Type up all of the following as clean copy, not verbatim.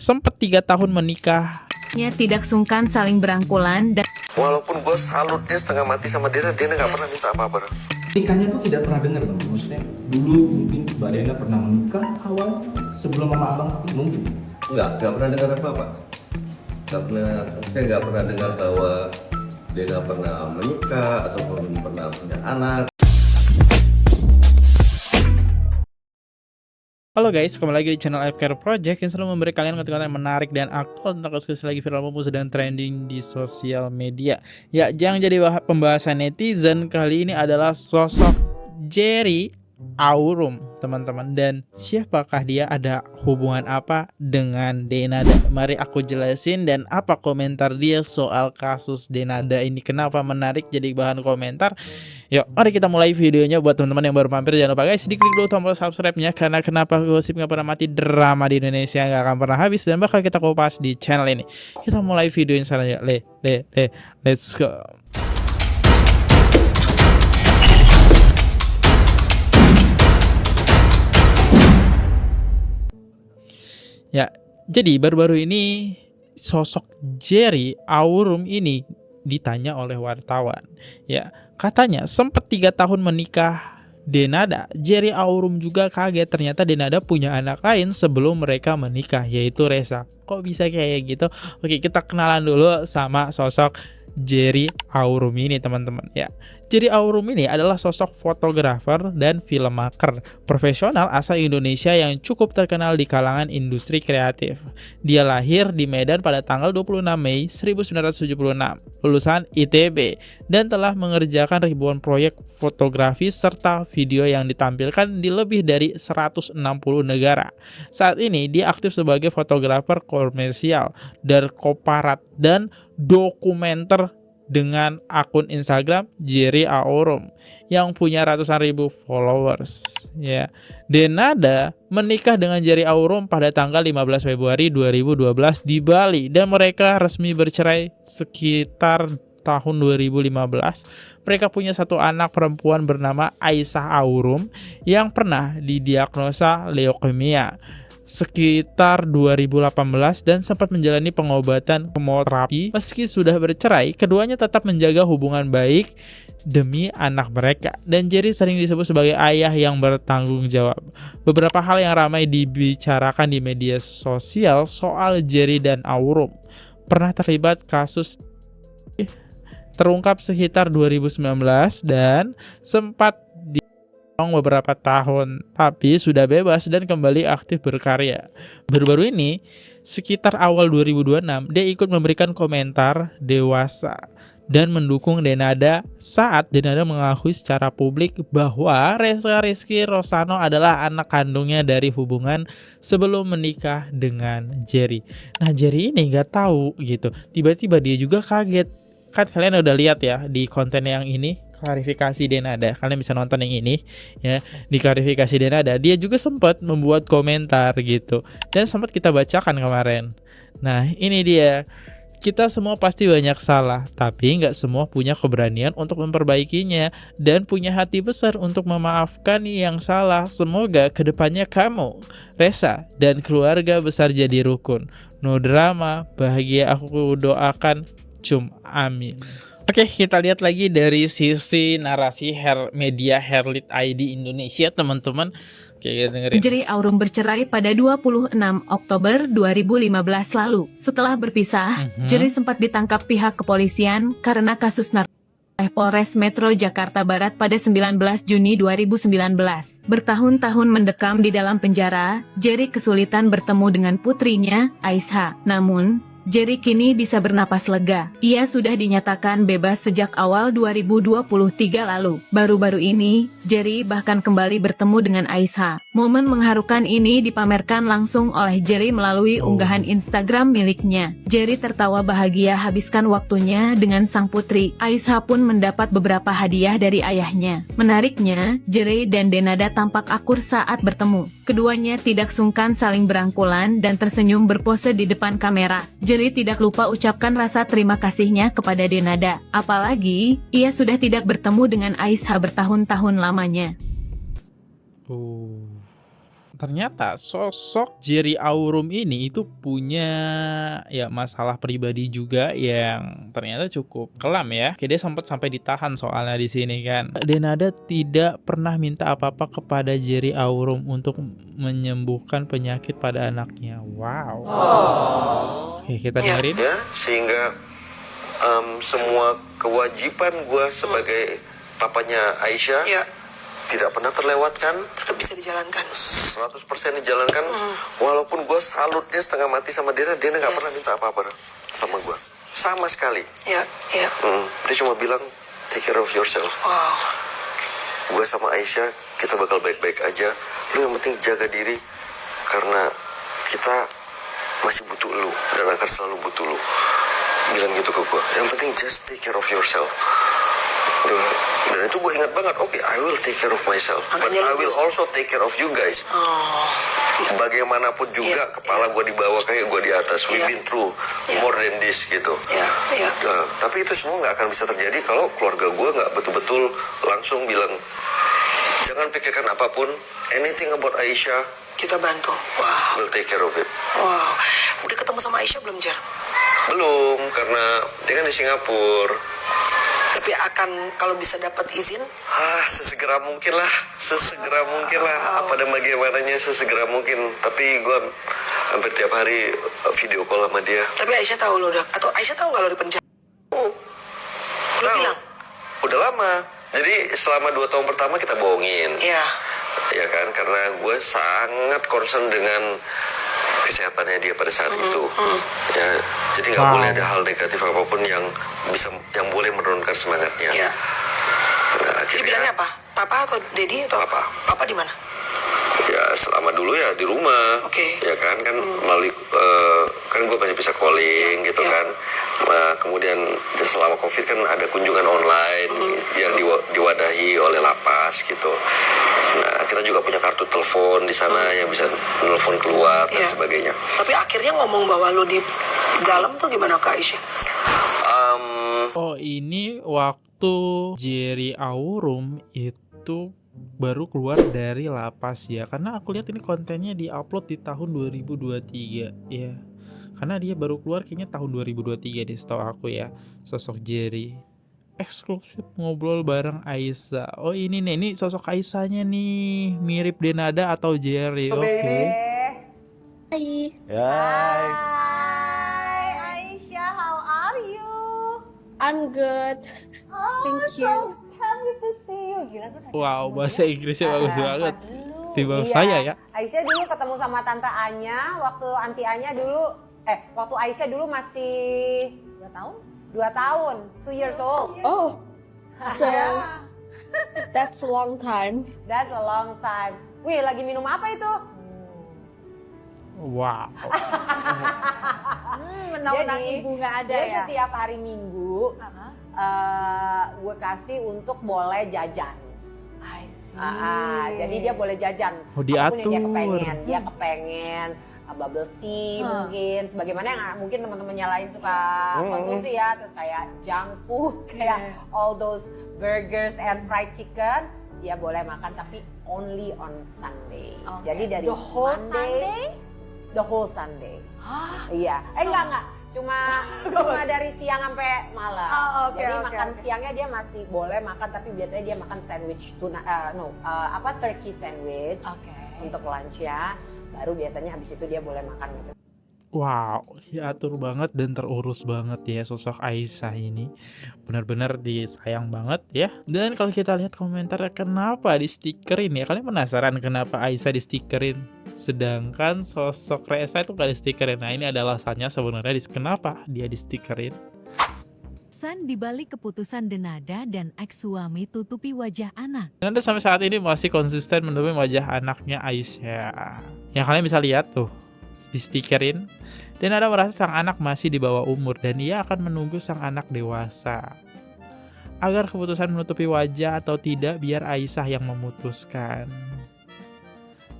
Sempat 3 tahun menikah. Tidak sungkan saling berangkulan dan Walaupun gue salut dia setengah mati sama dia nggak pernah minta apa-apa. Nikahnya tuh tidak pernah dengar bang, maksudnya dulu mungkin Mbak Dena pernah menikah awal sebelum mama abang mungkin. Nggak pernah dengar apa-apa. Saya nggak pernah dengar bahwa Dena pernah menikah ataupun pernah punya anak. Halo guys, kembali lagi di channel Afcare Project yang selalu memberi kalian konten-konten yang menarik dan aktual tentang kasus lagi viral maupun sedang trending di sosial media. Ya, yang jadi pembahasan netizen kali ini adalah sosok Jerry Aurum, teman-teman. Dan siapakah dia, ada hubungan apa dengan Denada? Mari aku jelasin dan apa komentar dia soal kasus Denada ini. Kenapa menarik jadi bahan komentar? Yuk, mari kita mulai videonya. Buat teman-teman yang baru mampir, jangan lupa guys, diklik dulu tombol subscribe-nya. Karena kenapa gosip gak pernah mati, drama di Indonesia gak akan pernah habis dan bakal kita kupas di channel ini. Kita mulai video yang selanjutnya. Let's go. Ya, jadi baru-baru ini sosok Jerry Aurum ini ditanya oleh wartawan. Ya, katanya sempat 3 tahun menikah Denada. Jerry Aurum juga kaget ternyata Denada punya anak lain sebelum mereka menikah, yaitu Reza. Kok bisa kayak gitu? Oke, kita kenalan dulu sama sosok Jerry Aurum ini, teman-teman. Ya, Jerry Aurum ini adalah sosok fotografer dan filmmaker profesional asal Indonesia yang cukup terkenal di kalangan industri kreatif. Dia lahir di Medan pada tanggal 26 Mei 1976, lulusan ITB, dan telah mengerjakan ribuan proyek fotografi serta video yang ditampilkan di lebih dari 160 negara. Saat ini dia aktif sebagai fotografer komersial, korporat, dan dokumenter dengan akun Instagram Jerry Aurum yang punya ratusan ribu followers. Ya, Denada menikah dengan Jerry Aurum pada tanggal 15 Februari 2012 di Bali dan mereka resmi bercerai sekitar tahun 2015. Mereka punya satu anak perempuan bernama Aisyah Aurum yang pernah didiagnosa leukemia sekitar 2018 dan sempat menjalani pengobatan kemoterapi. Meski sudah bercerai, keduanya tetap menjaga hubungan baik demi anak mereka. Dan Jerry sering disebut sebagai ayah yang bertanggung jawab. Beberapa hal yang ramai dibicarakan di media sosial soal Jerry dan Aurum. Pernah terlibat kasus terungkap sekitar 2019 dan sempat beberapa tahun, tapi sudah bebas dan kembali aktif berkarya. Baru-baru ini, sekitar awal 2026, dia ikut memberikan komentar dewasa dan mendukung Denada saat Denada mengakui secara publik bahwa Reza Rizky Rosano adalah anak kandungnya dari hubungan sebelum menikah dengan Jerry. Nah, Jerry ini nggak tahu gitu. Tiba-tiba dia juga kaget. Kan kalian udah lihat ya di konten yang ini, klarifikasi Denada, kalian bisa nonton yang ini ya. Di klarifikasi Denada dia juga sempat membuat komentar gitu dan sempat kita bacakan kemarin. Nah, ini dia, kita semua pasti banyak salah, tapi nggak semua punya keberanian untuk memperbaikinya dan punya hati besar untuk memaafkan yang salah. Semoga kedepannya kamu, Reza, dan keluarga besar jadi rukun. No drama, bahagia aku doakan. Amin. Oke, kita lihat lagi dari sisi narasi media Herlit ID Indonesia, teman-teman. Oke, dengerin. Jerry Aurum bercerai pada 26 Oktober 2015 lalu. Setelah berpisah, Jerry sempat ditangkap pihak kepolisian karena kasus narkoba oleh Polres Metro Jakarta Barat pada 19 Juni 2019. Bertahun-tahun mendekam di dalam penjara, Jerry kesulitan bertemu dengan putrinya, Aisyah. Namun, Jerry kini bisa bernapas lega. Ia sudah dinyatakan bebas sejak awal 2023 lalu. Baru-baru ini, Jerry bahkan kembali bertemu dengan Aisyah. Momen mengharukan ini dipamerkan langsung oleh Jerry melalui unggahan Instagram miliknya. Jerry tertawa bahagia habiskan waktunya dengan sang putri. Aisyah pun mendapat beberapa hadiah dari ayahnya. Menariknya, Jerry dan Denada tampak akur saat bertemu. Keduanya tidak sungkan saling berangkulan dan tersenyum berpose di depan kamera. Jerry tidak lupa ucapkan rasa terima kasihnya kepada Denada. Apalagi, ia sudah tidak bertemu dengan Aisyah bertahun-tahun lamanya. ternyata sosok Jerry Aurum ini itu punya ya masalah pribadi juga yang ternyata cukup kelam ya. Oke, dia sempat sampai ditahan soalnya di sini kan. Denada tidak pernah minta apa-apa kepada Jerry Aurum untuk menyembuhkan penyakit pada anaknya. Wow. Oke, kita dengerin. Ya, sehingga semua kewajiban gue sebagai papanya Aisyah tidak pernah terlewatkan, Tetap bisa dijalankan. 100% dijalankan. Walaupun gue salut dia setengah mati sama dia nggak pernah minta apa-apa sama gue, sama sekali. Ya. Dia cuma bilang take care of yourself. Wow. Gue sama Aisyah kita bakal baik-baik aja. Lu yang penting jaga diri, karena kita masih butuh lu dan akan selalu butuh lu. Bilang gitu ke gue. Yang penting just take care of yourself. Dan itu gue ingat banget. Oke, I will take care of myself, but I will also take care of you guys. Bagaimanapun juga kepala gue di bawah, kayak gue di atas. We've been through more than this gitu. Nah, tapi itu semua nggak akan bisa terjadi kalau keluarga gue nggak betul-betul langsung bilang, jangan pikirkan apapun, anything about Aisyah, Kita bantu. Wow. we'll take care of it. Wow. Udah ketemu sama Aisyah belum, Jar? Belum, karena dia kan di Singapura. Tapi akan kalau bisa dapat izin, Sesegera mungkin lah. Apa dan bagaimananya sesegera mungkin. Tapi gue hampir tiap hari video call sama dia. tapi Aisyah tahu lo udah, atau Aisyah tahu nggak lo di penjara? Lo Tahu. bilang? Udah lama. Jadi selama 2 tahun pertama kita bohongin. Iya. Ya kan, karena gue sangat concern dengan kesehatannya dia pada saat itu. Ya, jadi nggak boleh ada hal negatif apapun yang boleh menurunkan semangatnya. Iya. Nah, Dia bilangnya apa? Papa atau Dedi atau Papa. Papa di mana? Ya selama dulu ya di rumah. Oke. Ya kan melalui kan gue masih bisa calling gitu kan. Nah, kemudian selama COVID kan ada kunjungan online yang diwadahi oleh lapas gitu. Nah, kita juga punya kartu telepon di sana yang bisa telepon keluar dan sebagainya. Tapi akhirnya ngomong bahwa lo di dalam tuh gimana ke Aisyah? Oh, ini waktu Jerry Aurum itu baru keluar dari lapas ya. Karena aku lihat ini kontennya diupload di tahun 2023 ya. Karena dia baru keluar kayaknya tahun 2023 deh setahu aku ya. Sosok Jerry eksklusif ngobrol bareng Aisyah. Oh ini nih, ini sosok Aisyahnya nih, mirip Denada atau Jerry. Oke. Hi Aisyah, how are you? I'm good. Oh, Thank you. so happy to see you. Gila tuh. Wow, bahasa Inggrisnya bagus banget. Tiba Iya. saya ya. Aisyah dulu ketemu sama Tante Anya waktu Anti Anya dulu waktu Aisyah dulu masih 2 tahun? 2 tahun, 2 years old. Oh, so that's a long time. That's a long time. Wih, lagi minum apa itu? Wow. Menang-menang Jadi, ibu nggak ada dia ya? Setiap hari Minggu gue kasih untuk boleh jajan. I see. Jadi dia boleh jajan. Oh, Apapun yang diatur. dia kepengen bubble tea mungkin, sebagaimana yang mungkin teman-temannya lain suka konsumsi ya, terus kayak junk food, kayak all those burgers and fried chicken, dia boleh makan tapi only on Sunday. Okay. Jadi dari The whole Monday, Sunday? the whole Sunday. Iya, enggak. Cuma dari siang sampai malam. Oh, oke, Jadi oke, makan oke. siangnya dia masih boleh makan, tapi biasanya dia makan sandwich turkey sandwich untuk lunch-nya. Baru biasanya habis itu dia boleh makan gitu. Wow, diatur banget dan terurus banget ya sosok Aisyah ini. Benar-benar disayang banget ya. Dan kalau kita lihat komentarnya, kenapa di stikerin ya? Kalian penasaran kenapa Aisyah di stikerin? Sedangkan sosok Reza itu gak di stikerin. Nah ini adalah alasannya sebenarnya kenapa dia di stikerin. San dibalik keputusan Denada dan ex-suami tutupi wajah anak. Denada sampai saat ini masih konsisten menutupi wajah anaknya Aisyah. Yang kalian bisa lihat tuh, di stikerin. Denada merasa sang anak masih di bawah umur dan ia akan menunggu sang anak dewasa. Agar keputusan menutupi wajah atau tidak biar Aisyah yang memutuskan.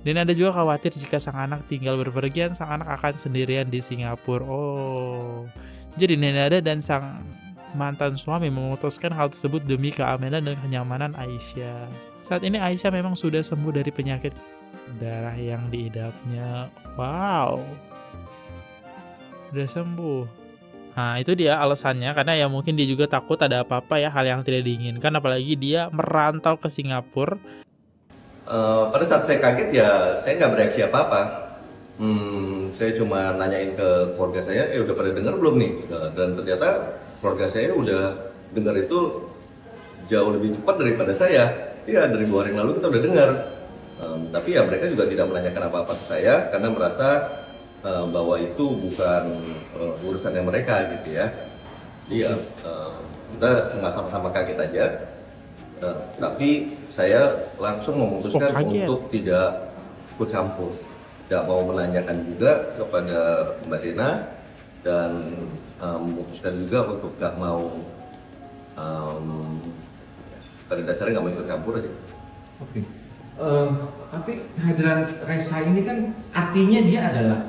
Denada juga khawatir jika sang anak tinggal berpergian, sang anak akan sendirian di Singapura. Oh, jadi Denada dan sang mantan suami memutuskan hal tersebut demi keamanan dan kenyamanan Aisyah. Saat ini Aisyah memang sudah sembuh dari penyakit darah yang diidapnya. Wow, udah sembuh. Nah itu dia alasannya, karena ya mungkin dia juga takut ada apa-apa ya, hal yang tidak diinginkan, apalagi dia merantau ke Singapura. Pada saat saya kaget ya saya nggak bereaksi apa-apa. Saya cuma nanyain ke keluarga saya, udah pada dengar belum nih? Dan ternyata keluarga saya udah dengar itu jauh lebih cepat daripada saya. Iya, dari 2 hari yang lalu kita udah dengar. Tapi ya mereka juga tidak menanyakan apa-apa ke saya karena merasa bahwa itu bukan urusannya mereka gitu ya. Iya, kita cuma sama-sama kaget aja. Tapi saya langsung memutuskan untuk tidak ikut campur, tidak mau menanyakan juga kepada Mbak Dena, dan memutuskan juga untuk nggak mau, pada dasarnya nggak mau ikut campur aja. Oke. Tapi kehadiran Reza ini kan artinya dia adalah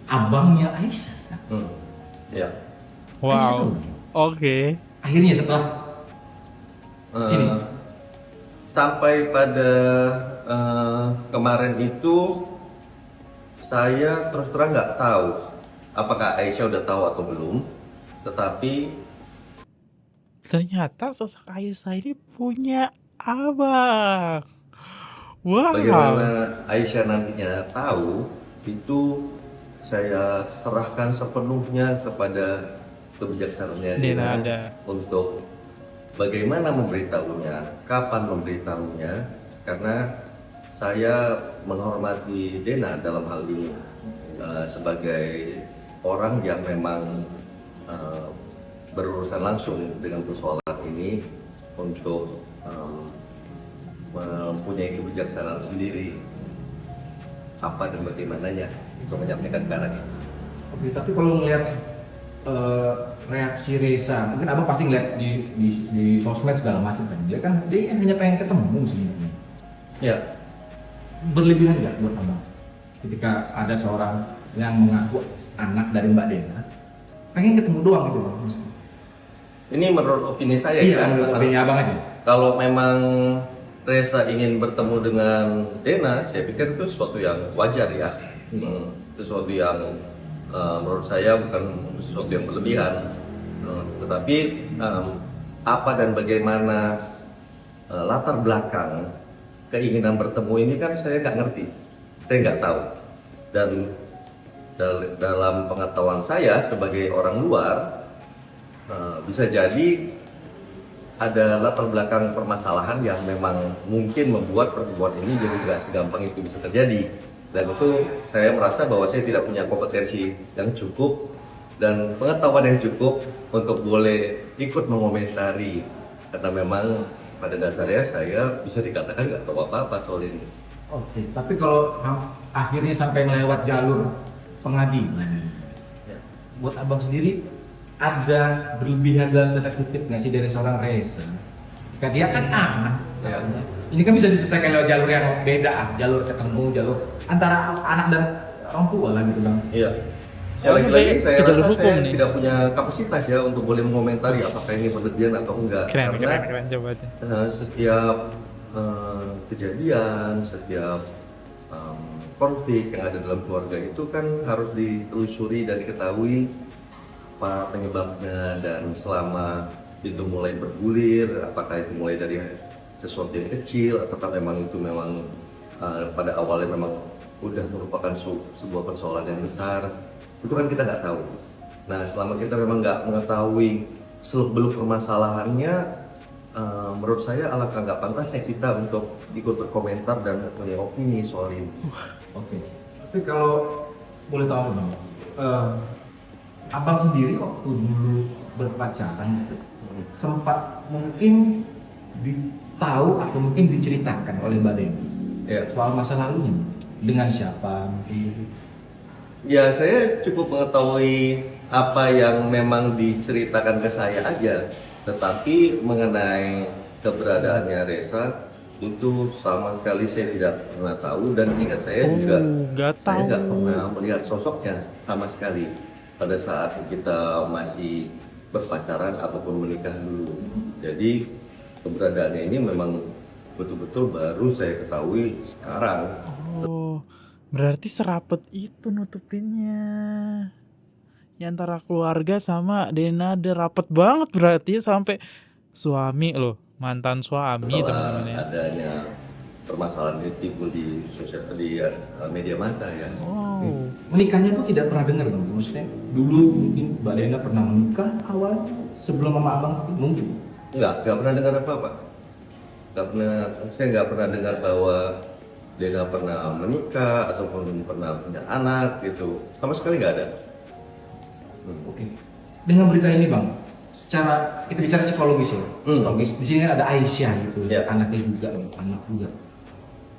abangnya Aisyah. Ya. Wow. Oke. Akhirnya setelah ini sampai pada kemarin itu saya terus terang nggak tahu apakah Aisyah udah tahu atau belum, tetapi Ternyata sosok Aisyah ini punya abang. Wow. bagaimana Aisyah nantinya tahu itu saya serahkan sepenuhnya kepada kebijaksanaannya Dena Dena untuk bagaimana memberitahunya, kapan memberitahunya, karena saya menghormati Dena dalam hal ini sebagai orang yang memang berurusan langsung dengan persoalan ini untuk mempunyai kebijaksanaan sendiri apa dan bagaimananya untuk menyampaikan ke anak ini. Oke, tapi kalau melihat reaksi Reza, mungkin abang pasti ngeliat di sosmed segala macam kan, dia kan hanya pengen ketemu sih. Ya, berlebihan nggak buat abang ketika ada seorang yang mengaku anak dari Mbak Dena pengen ketemu doang gitu bang? ini menurut opini saya Iya, ya. menurut opini abang aja. Kalau memang Reza ingin bertemu dengan Dena, saya pikir itu sesuatu yang wajar ya. Sesuatu yang menurut saya bukan sesuatu yang berlebihan. Tetapi apa dan bagaimana latar belakang keinginan bertemu ini kan saya nggak ngerti, saya nggak tahu. Dan dalam pengetahuan saya sebagai orang luar, bisa jadi ada latar belakang permasalahan yang memang mungkin membuat pertemuan ini jadi nggak segampang itu bisa terjadi. Dan itu saya merasa bahwa saya tidak punya kompetensi yang cukup dan pengetahuan yang cukup untuk boleh ikut mengomentari, karena memang pada dasarnya saya bisa dikatakan nggak tahu apa-apa soal ini. Oke, tapi kalau akhirnya sampai melewat jalur pengadilan, buat abang sendiri ada berlebihan dalam tanda kutip nggak sih dari seorang Reza? Karena dia kan anak, ini kan bisa diselesaikan lewat jalur yang beda, jalur ketemu, jalur antara anak dan orang tua lah gitu bang. Iya. Sekarang Lagi-lagi saya ke jalur rasa hukum saya nih. tidak punya kapasitas ya untuk boleh mengomentari apakah ini berlebihan atau enggak. Keren coba aja. Setiap kejadian, setiap konflik yang ada dalam keluarga itu kan harus ditelusuri dan diketahui apa penyebabnya, dan selama itu mulai bergulir, apakah itu mulai dari sesuatu yang kecil ataukah memang itu memang pada awalnya memang udah merupakan sebuah persoalan yang besar, itu kan kita nggak tahu. Nah, selama kita memang nggak mengetahui seluk-beluk permasalahannya, menurut saya alangkah nggak pantasnya kita untuk ikut berkomentar dan punya opini soal ini. Oke. Tapi kalau boleh tahu bang, abang sendiri waktu dulu berpacaran itu sempat mungkin tahu atau mungkin diceritakan oleh Mbak Deni soal masa lalunya dengan siapa mungkin? Ya, saya cukup mengetahui apa yang memang diceritakan ke saya aja, tetapi mengenai keberadaannya Reza itu sama sekali saya tidak pernah tahu, dan hingga saya juga saya nggak pernah melihat sosoknya sama sekali pada saat kita masih berpacaran ataupun menikah dulu. Jadi keberadaannya ini memang betul-betul baru saya ketahui sekarang. Berarti serapet itu nutupinnya. Ya antara keluarga sama Denada rapet banget berarti sampai suami loh, mantan suami teman-teman ya. Adanya permasalahan ini timbul di media massa ya. Wow. Menikahnya tuh tidak pernah dengar Bang. Maksudnya dulu mungkin Mbak Dena pernah menikah awal sebelum sama abang mungkin. Nggak pernah dengar apa-apa. Saya nggak pernah dengar bahwa Dena pernah menikah ataupun pernah punya anak gitu. Sama sekali nggak ada. Oke. Dengan berita ini Bang, secara kita bicara psikologis ya. Psikologis. Di sini ada Aisyah gitu, anaknya juga, anak juga.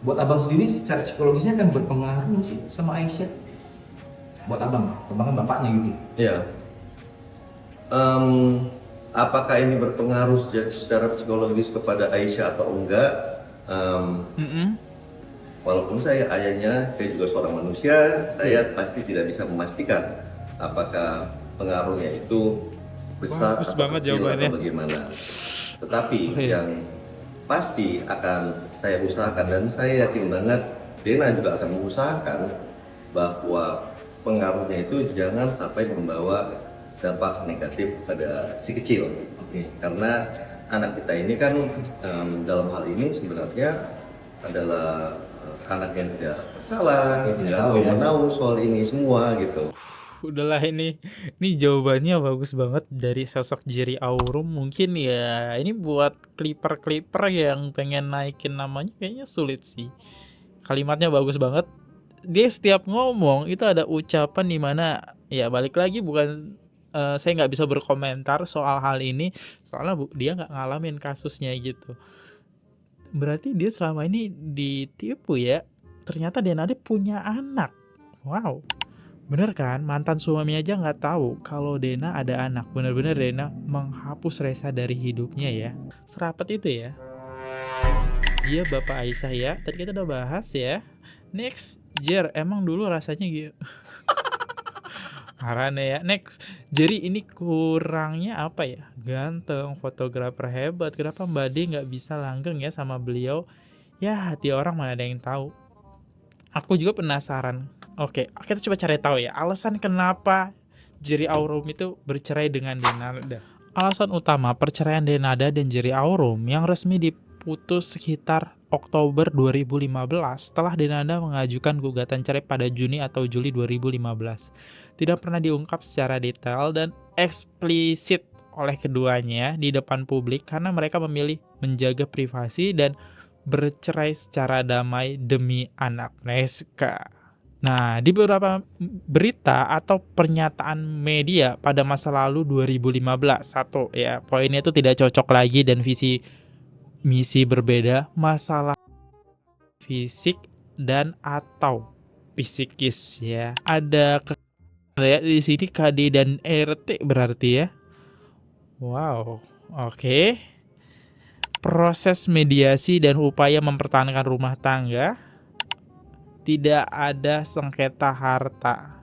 Buat abang sendiri secara psikologisnya kan berpengaruh sih sama Aisyah. Buat abang kan bapaknya gitu. Iya. Apakah ini berpengaruh secara psikologis kepada Aisyah atau enggak? Walaupun saya ayahnya, saya juga seorang manusia, saya pasti tidak bisa memastikan apakah pengaruhnya itu besar Bagus atau banget kecil jawabannya. atau bagaimana. Tetapi yang pasti akan saya usahakan dan saya yakin banget Dena juga akan mengusahakan bahwa pengaruhnya itu jangan sampai membawa dampak negatif pada si kecil. Karena anak kita ini kan dalam hal ini sebenarnya adalah anak yang tidak bersalah, tidak tahu soal ini semua gitu. Udahlah ini jawabannya bagus banget dari sosok Jerry Aurum. Mungkin ya ini buat clipper yang pengen naikin namanya kayaknya sulit sih. Kalimatnya bagus banget. Dia setiap ngomong itu ada ucapan dimana ya balik lagi bukan saya nggak bisa berkomentar soal hal ini soalnya dia nggak ngalamin kasusnya gitu. Berarti dia selama ini ditipu ya. Ternyata Denada punya anak. Wow. Bener kan? Mantan suami aja nggak tahu kalau Dena ada anak. Bener-bener Dena menghapus Reza dari hidupnya ya. Serapet itu ya. Dia Bapak Aisyah ya. Tadi kita udah bahas ya. Next, Jer, emang dulu rasanya gitu. Karena ya. Next, jadi ini kurangnya apa ya? Ganteng, fotografer hebat. Kenapa Mbak D nggak bisa langgeng ya sama beliau? Ya hati orang mana ada yang tahu. Aku juga penasaran. Oke, kita coba cari tahu ya. Alasan kenapa Jerry Aurum itu bercerai dengan Denada. Alasan utama perceraian Denada dan Jerry Aurum yang resmi diputus sekitar Oktober 2015 setelah Denada mengajukan gugatan cerai pada Juni atau Juli 2015. Tidak pernah diungkap secara detail dan eksplisit oleh keduanya di depan publik karena mereka memilih menjaga privasi dan bercerai secara damai demi anak mereka. Nah, di beberapa berita atau pernyataan media pada masa lalu 2015, satu ya, poinnya itu tidak cocok lagi dan visi misi berbeda, masalah fisik dan atau psikis ya. Ada ya di sini KD dan RT berarti ya. Wow, oke. Proses mediasi dan upaya mempertahankan rumah tangga. Tidak ada sengketa harta.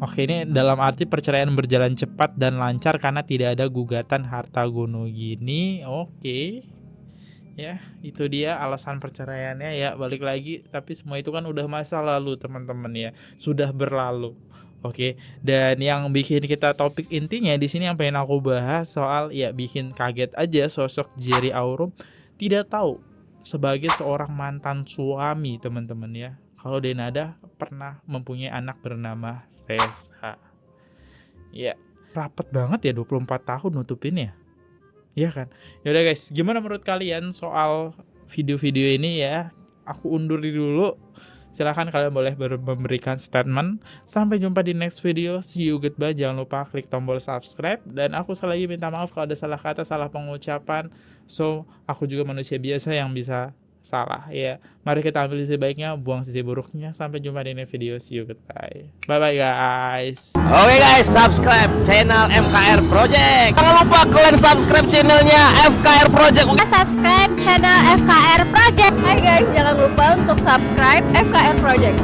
Oke, ini dalam arti perceraian berjalan cepat dan lancar karena tidak ada gugatan harta gono gini. Oke. Ya, itu dia alasan perceraiannya ya. Balik lagi, tapi semua itu kan udah masa lalu teman-teman ya. Sudah berlalu. Oke. Dan yang bikin kita topik intinya di sini yang pengen aku bahas soal ya bikin kaget aja sosok Jerry Aurum tidak tahu sebagai seorang mantan suami teman-teman ya. Kalau Denada pernah mempunyai anak bernama Reza. Ya, rapet banget ya 24 tahun nutupinnya. Iya kan? Yaudah guys, gimana menurut kalian soal video-video ini ya? Aku undur dulu. Silahkan kalian boleh memberikan statement. Sampai jumpa di next video. See you, goodbye. Jangan lupa klik tombol subscribe. Dan aku sekali lagi minta maaf kalau ada salah kata, salah pengucapan. So, aku juga manusia biasa yang bisa salah ya. Mari kita ambil sisi baiknya, buang sisi buruknya. Sampai jumpa di next video. See you, goodbye. Bye-bye guys. Oke guys, subscribe channel FKR Project. Jangan lupa kalian subscribe channelnya FKR Project. Subscribe channel FKR Project. Hai guys, jangan lupa untuk subscribe FKR Project.